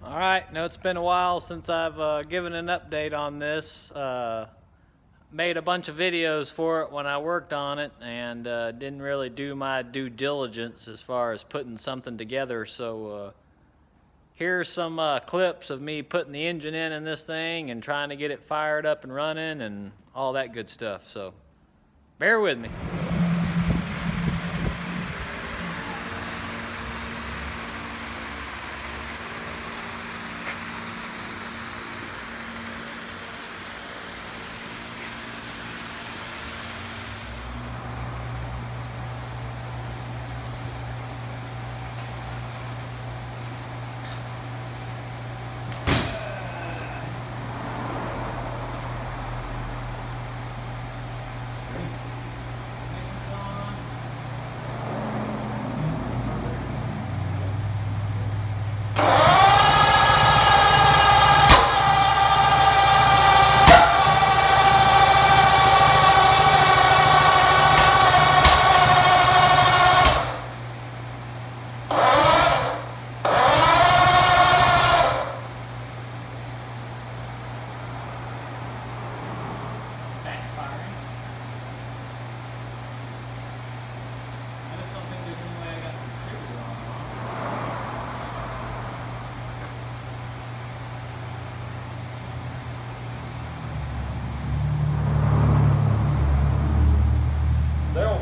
All right, no, it's been a while since I've given an update on this. Made a bunch of videos for it when I worked on it, and didn't really do my due diligence as far as putting something together. So here's some clips of me putting the engine in this thing and trying to get it fired up and running and all that good stuff. So bear with me.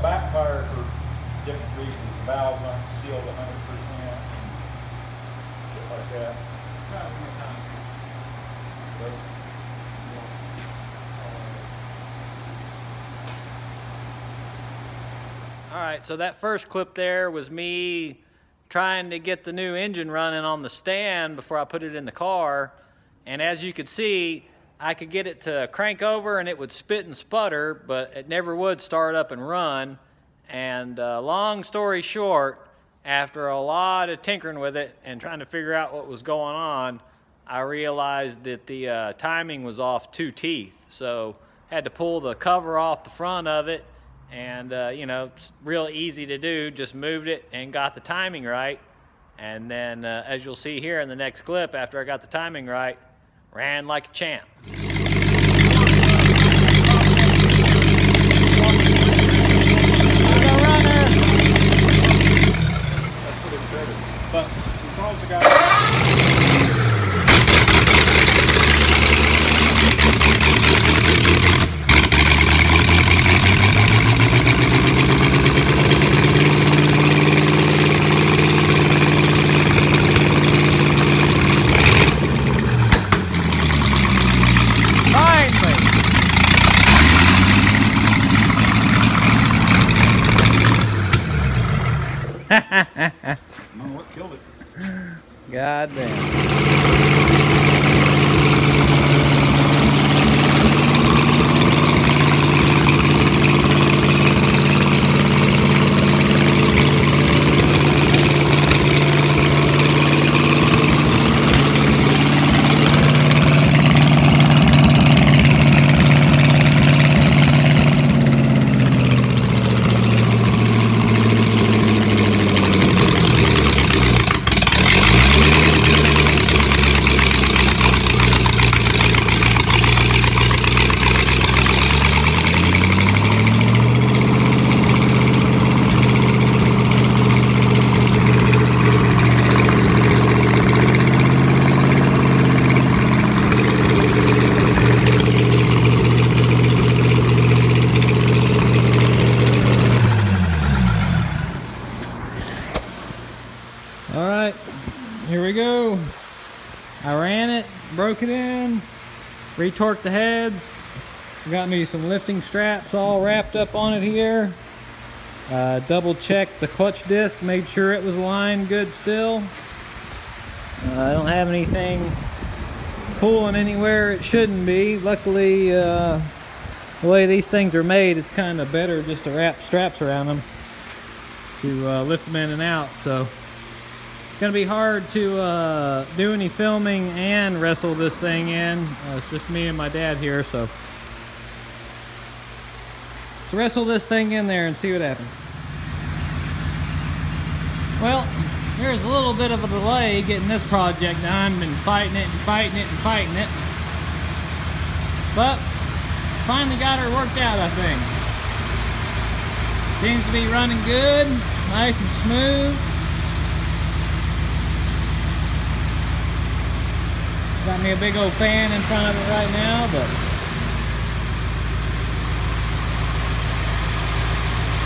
Backfire for different reasons. The valves aren't sealed 100%. Shit like that. All right, so that first clip there was me trying to get the new engine running on the stand before I put it in the car. And as you could see, I could get it to crank over and it would spit and sputter, but it never would start up and run. And long story short, after a lot of tinkering with it and trying to figure out what was going on, I realized that the timing was off 2 teeth. So had to pull the cover off the front of it, and you know, it's real easy to do. Just moved it and got the timing right. And then as you'll see here in the next clip, after I got the timing right, ran like a champ. But as long as the guy... I don't know what killed it. God damn. All right, here we go. I ran it, broke it in, retorqued the heads, got me some lifting straps all wrapped up on it here. Double checked the clutch disc, made sure it was lined good still. I don't have anything pulling anywhere it shouldn't be. Luckily, the way these things are made, it's kind of better just to wrap straps around them to lift them in and out. So it's going to be hard to do any filming and wrestle this thing in. It's just me and my dad here, so let's wrestle this thing in there and see what happens. Well, There's a little bit of a delay getting this project done. Been fighting it and fighting it and fighting it. But finally got her worked out, I think. Seems to be running good, nice and smooth. Got me a big old fan in front of it right now, but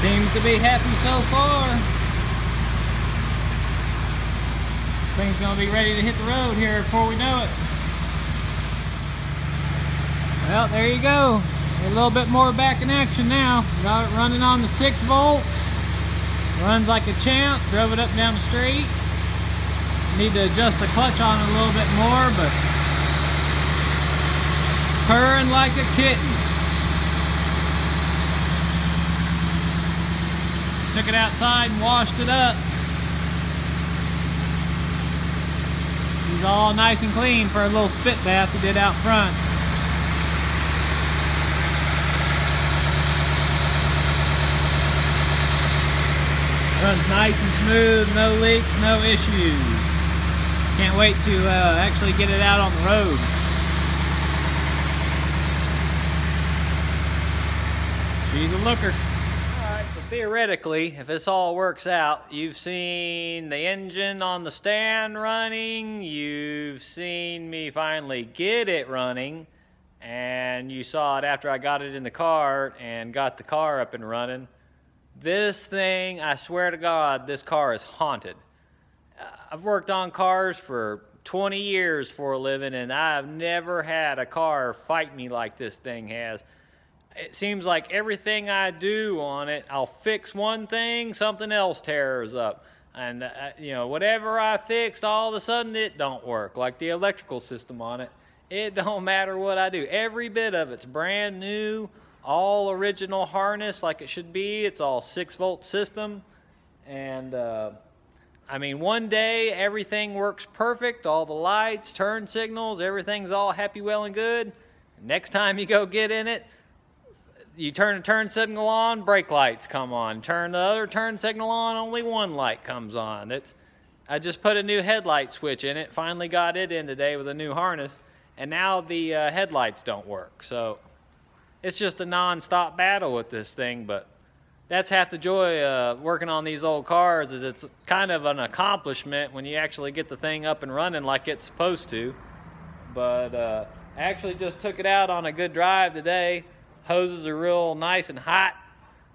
seems to be happy so far. Thing's gonna be ready to hit the road here before we know it. Well, there you go. A little bit more back in action now. Got it running on the 6 volts. Runs like a champ. Drove it up and down the street. Need to adjust the clutch on it a little bit more, but purring like a kitten. Took it outside and washed it up. It's all nice and clean for a little spit bath we did out front. Runs nice and smooth, no leaks, no issues. Can't wait to actually get it out on the road. She's a looker. Alright, so theoretically, if this all works out, you've seen the engine on the stand running, you've seen me finally get it running, and you saw it after I got it in the car and got the car up and running. This thing, I swear to God, this car is haunted. I've worked on cars for 20 years for a living, and I've never had a car fight me like this thing has. It seems like everything I do on it, I'll fix one thing, something else tears up. And, you know, whatever I fixed, all of a sudden it don't work. Like the electrical system on it, it don't matter what I do. Every bit of it's brand new. All original harness like it should be. It's all 6-volt system. And I mean, one day everything works perfect. All the lights, turn signals, everything's all happy, well, and good. Next time you go get in it, you turn the turn signal on, brake lights come on. Turn the other turn signal on, only one light comes on. I just put a new headlight switch in it. Finally got it in today with a new harness. And now the headlights don't work. So it's just a non-stop battle with this thing, but that's half the joy working on these old cars, is it's kind of an accomplishment when you actually get the thing up and running like it's supposed to. But I actually just took it out on a good drive today. Hoses are real nice and hot.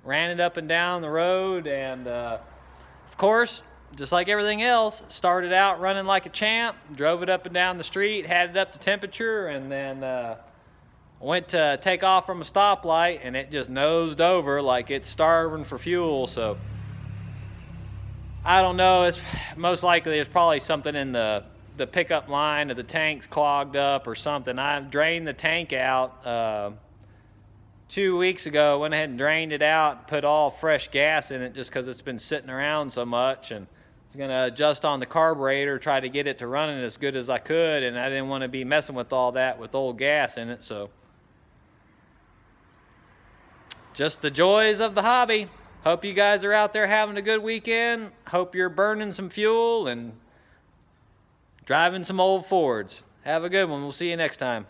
Ran it up and down the road, and of course, just like everything else, started out running like a champ, drove it up and down the street, had it up to temperature, and then went to take off from a stoplight, and it just nosed over like it's starving for fuel. So I don't know, it's most likely there's probably something in the pickup line, of the tank's clogged up or something. I drained the tank out 2 weeks ago, went ahead and drained it out, put all fresh gas in it just because it's been sitting around so much, and I was going to adjust on the carburetor, try to get it to running as good as I could, and I didn't want to be messing with all that with old gas in it. So just the joys of the hobby. Hope you guys are out there having a good weekend. Hope you're burning some fuel and driving some old Fords. Have a good one. We'll see you next time.